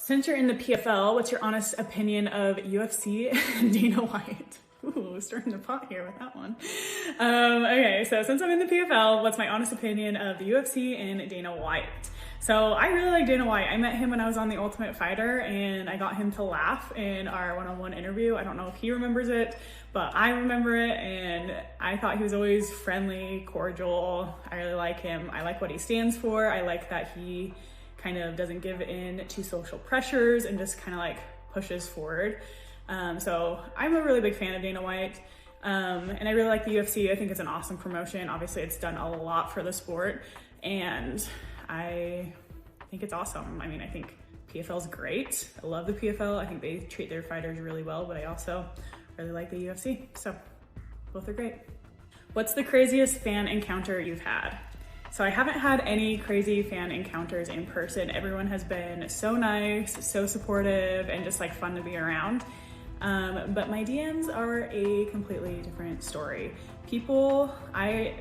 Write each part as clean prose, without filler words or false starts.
Since you're in the PFL, what's your honest opinion of UFC and Dana White? Ooh, stirring the pot here with that one. Okay, so since I'm in the PFL, what's my honest opinion of the UFC and Dana White? So I really like Dana White. I met him when I was on The Ultimate Fighter and I got him to laugh in our one-on-one interview. I don't know if he remembers it, but I remember it, and I thought he was always friendly, cordial. I really like him. I like what he stands for. I like that he kind of doesn't give in to social pressures and just kind of like pushes forward. So I'm a really big fan of Dana White. And I really like the UFC. I think it's an awesome promotion. Obviously it's done a lot for the sport and I think it's awesome. I mean, I think PFL is great. I love the PFL. I think they treat their fighters really well, but I also really like the UFC. So both are great. What's the craziest fan encounter you've had? So I haven't had any crazy fan encounters in person. Everyone has been so nice, so supportive, and just like fun to be around. But my DMs are a completely different story. People, I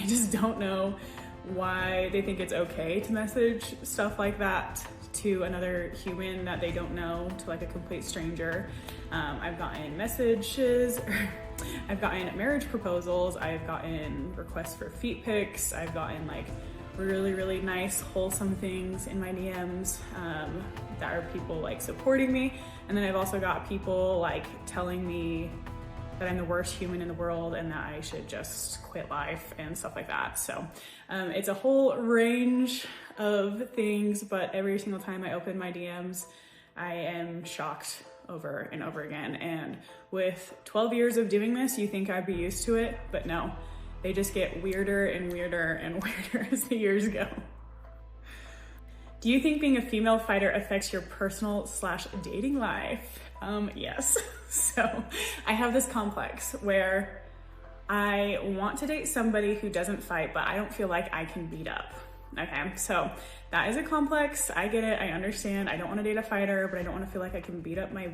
just don't know why they think it's okay to message stuff like that to another human that they don't know, to like a complete stranger. I've gotten messages, I've gotten marriage proposals, I've gotten requests for feet pics, I've gotten like really, really nice, wholesome things in my DMs that are people like supporting me. And then I've also got people like telling me that I'm the worst human in the world and that I should just quit life and stuff like that. So it's a whole range of things, but every single time I open my DMs, I am shocked over and over again. And with 12 years of doing this, you think I'd be used to it, but no, they just get weirder and weirder and weirder as the years go. Do you think being a female fighter affects your personal/dating life? Yes. So I have this complex where I want to date somebody who doesn't fight, but I don't feel like I can beat up. Okay, so that is a complex. I get it, I understand. I don't want to date a fighter, but I don't want to feel like I can beat up my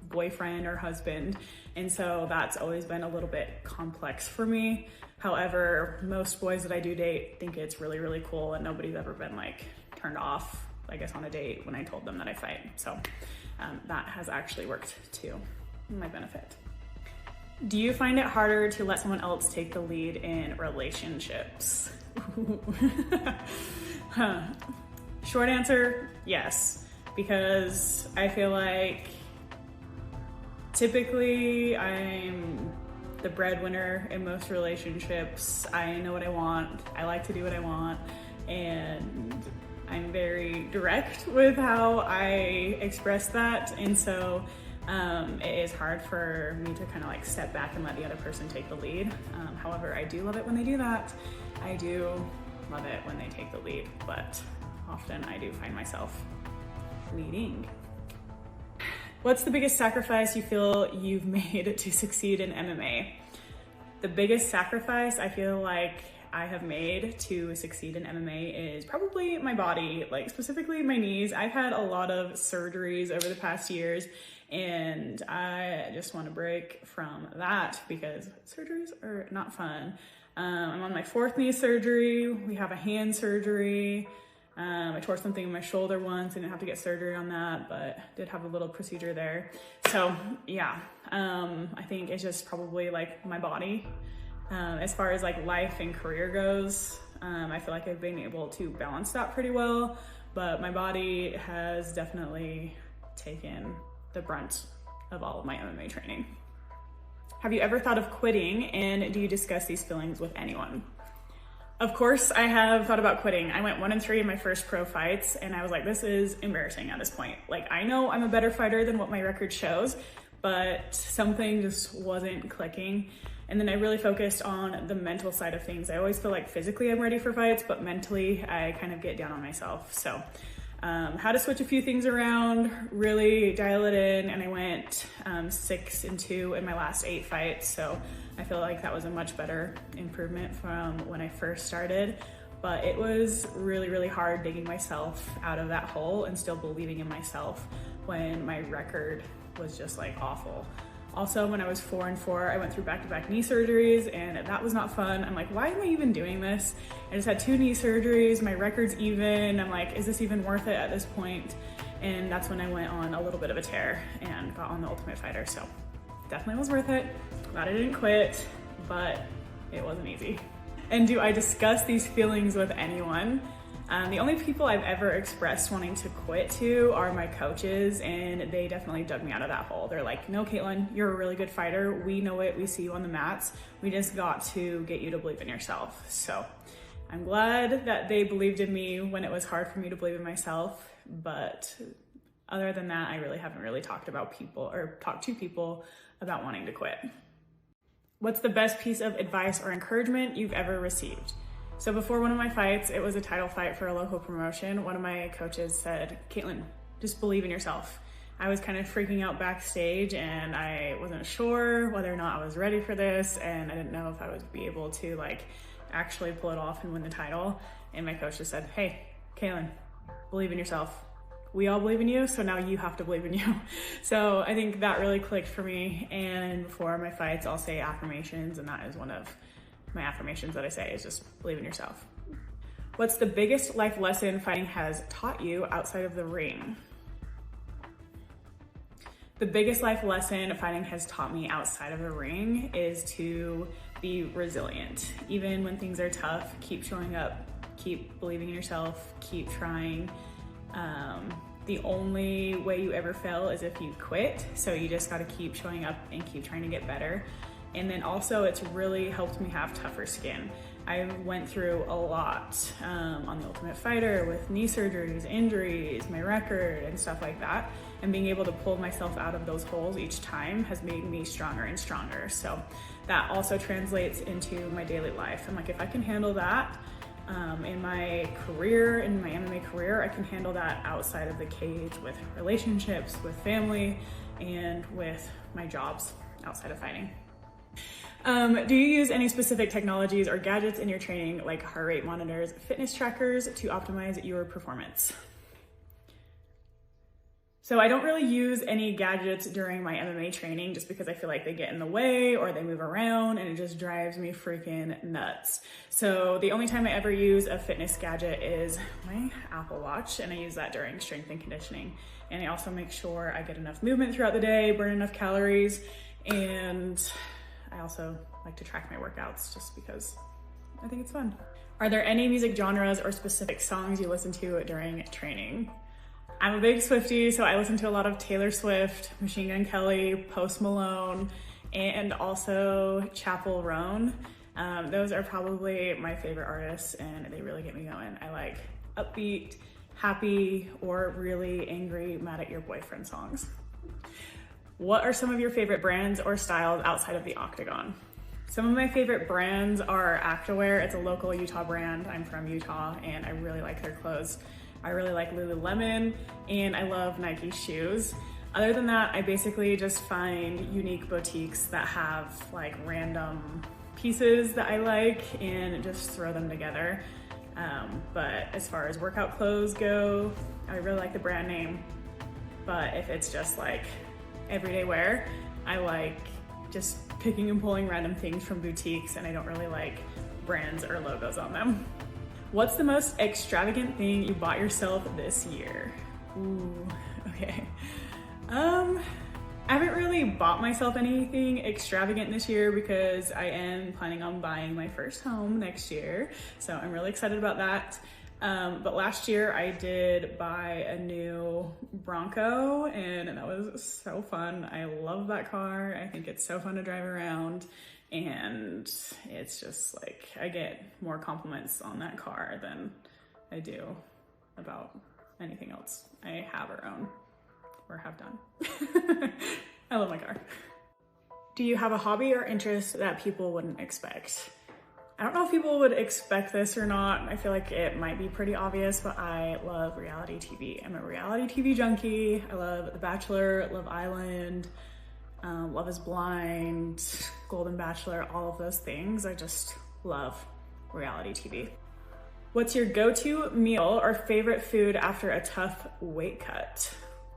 boyfriend or husband. And so that's always been a little bit complex for me. However, most boys that I do date think it's really, really cool, and nobody's ever been like turned off, I guess, on a date when I told them that I fight. So that has actually worked to my benefit. Do you find it harder to let someone else take the lead in relationships? Short answer, yes, because I feel like typically I'm the breadwinner in most relationships. I know what I want. I like to do what I want, and I'm very direct with how I express that. And so it is hard for me to kind of like step back and let the other person take the lead. However, I do love it when they do that. I do love it when they take the lead, but often I do find myself leading. What's the biggest sacrifice you feel you've made to succeed in MMA? The biggest sacrifice I feel like I have made to succeed in MMA is probably my body, like specifically my knees. I've had a lot of surgeries over the past years, and I just want to break from that because surgeries are not fun. I'm on my 4th knee surgery. We have a hand surgery. I tore something in my shoulder once. I didn't have to get surgery on that, but did have a little procedure there. So yeah, I think it's just probably like my body. As far as like life and career goes, I feel like I've been able to balance that pretty well, but my body has definitely taken the brunt of all of my MMA training. Have you ever thought of quitting, and do you discuss these feelings with anyone? Of course, I have thought about quitting. I went 1-3 in my first pro fights, and I was like, this is embarrassing at this point. Like, I know I'm a better fighter than what my record shows, but something just wasn't clicking. And then I really focused on the mental side of things. I always feel like physically I'm ready for fights, but mentally I kind of get down on myself. So how to switch a few things around, really dial it in, and I went 6-2 in my last 8 fights. So I feel like that was a much better improvement from when I first started. But it was really, really hard digging myself out of that hole and still believing in myself when my record was just like awful. Also, when I was 4-4, I went through back-to-back knee surgeries, and that was not fun. I'm like, why am I even doing this? I just had 2 knee surgeries, my record's even. I'm like, is this even worth it at this point? And that's when I went on a little bit of a tear and got on the Ultimate Fighter. So definitely was worth it. Glad I didn't quit, but it wasn't easy. And do I discuss these feelings with anyone? The only people I've ever expressed wanting to quit to are my coaches, and they definitely dug me out of that hole. They're like, no, Kaytlin, you're a really good fighter. We know it, we see you on the mats. We just got to get you to believe in yourself. So I'm glad that they believed in me when it was hard for me to believe in myself. But other than that, I really haven't talked to people about wanting to quit. What's the best piece of advice or encouragement you've ever received? So before one of my fights, it was a title fight for a local promotion. One of my coaches said, Kaytlin, just believe in yourself. I was kind of freaking out backstage and I wasn't sure whether or not I was ready for this. And I didn't know if I would be able to actually pull it off and win the title. And my coach just said, hey, Kaytlin, believe in yourself. We all believe in you, so now you have to believe in you. So I think that really clicked for me. And before my fights, I'll say affirmations, and that is one of my affirmations that I say is just believe in yourself. What's the biggest life lesson fighting has taught you outside of the ring? The biggest life lesson fighting has taught me outside of the ring is to be resilient. Even when things are tough, keep showing up, keep believing in yourself, keep trying. The only way you ever fail is if you quit. So you just got to keep showing up and keep trying to get better. And then also it's really helped me have tougher skin. I went through a lot on the Ultimate Fighter with knee surgeries, injuries, my record and stuff like that. And being able to pull myself out of those holes each time has made me stronger and stronger. So that also translates into my daily life. I'm like, if I can handle that in my career, in my MMA career, I can handle that outside of the cage with relationships, with family, and with my jobs outside of fighting. Do you use any specific technologies or gadgets in your training, like heart rate monitors, fitness trackers, to optimize your performance? So I don't really use any gadgets during my MMA training just because I feel like they get in the way or they move around and it just drives me freaking nuts. So the only time I ever use a fitness gadget is my Apple Watch, and I use that during strength and conditioning. And I also make sure I get enough movement throughout the day, burn enough calories, and I also like to track my workouts just because I think it's fun. Are there any music genres or specific songs you listen to during training? I'm a big Swiftie, so I listen to a lot of Taylor Swift, Machine Gun Kelly, Post Malone, and also Chappell Roan. Those are probably my favorite artists, and they really get me going. I like upbeat, happy, or really angry, mad at your boyfriend songs. What are some of your favorite brands or styles outside of the octagon? Some of my favorite brands are Activewear. It's a local Utah brand. I'm from Utah, and I really like their clothes. I really like Lululemon, and I love Nike shoes. Other than that, I basically just find unique boutiques that have like random pieces that I like and just throw them together. But as far as workout clothes go, I really like the brand name. But if it's just like everyday wear, I like just picking and pulling random things from boutiques, and I don't really like brands or logos on them. What's the most extravagant thing you bought yourself this year? Ooh, okay. I haven't really bought myself anything extravagant this year because I am planning on buying my first home next year. So I'm really excited about that. But last year I did buy a new Bronco, and that was so fun. I love that car. I think it's so fun to drive around. And it's just like, I get more compliments on that car than I do about anything else I have or own or have done. I love my car. Do you have a hobby or interest that people wouldn't expect? I don't know if people would expect this or not. I feel like it might be pretty obvious, but I love reality TV. I'm a reality TV junkie. I love The Bachelor, Love Island, Love is Blind, Golden Bachelor, all of those things. I just love reality TV. What's your go-to meal or favorite food after a tough weight cut?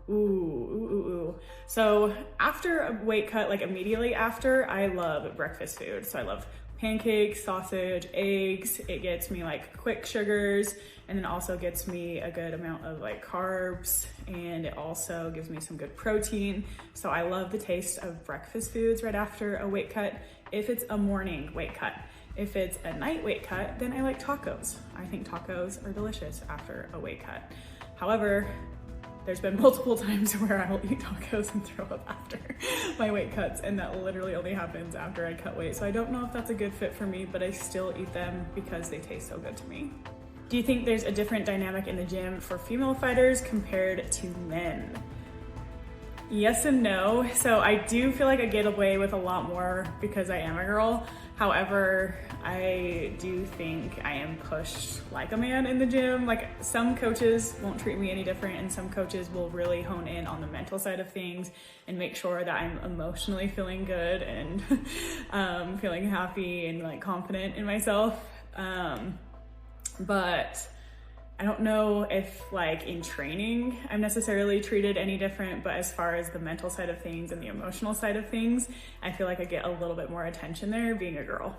Ooh. So after a weight cut, like immediately after, I love breakfast food. So I love pancakes, sausage, eggs. It gets me like quick sugars, and then also gets me a good amount of like carbs, and it also gives me some good protein. So I love the taste of breakfast foods right after a weight cut, if it's a morning weight cut. If it's a night weight cut, then I like tacos. I think tacos are delicious after a weight cut. However, there's been multiple times where I will eat tacos and throw up after my weight cuts, and that literally only happens after I cut weight. So I don't know if that's a good fit for me, but I still eat them because they taste so good to me. Do you think there's a different dynamic in the gym for female fighters compared to men? Yes and no. So I do feel like I get away with a lot more because I am a girl. However, I do think I am pushed like a man in the gym. Like, some coaches won't treat me any different, and some coaches will really hone in on the mental side of things and make sure that I'm emotionally feeling good and feeling happy and like confident in myself. But I don't know if like in training I'm necessarily treated any different, but as far as the mental side of things and the emotional side of things, I feel like I get a little bit more attention there being a girl.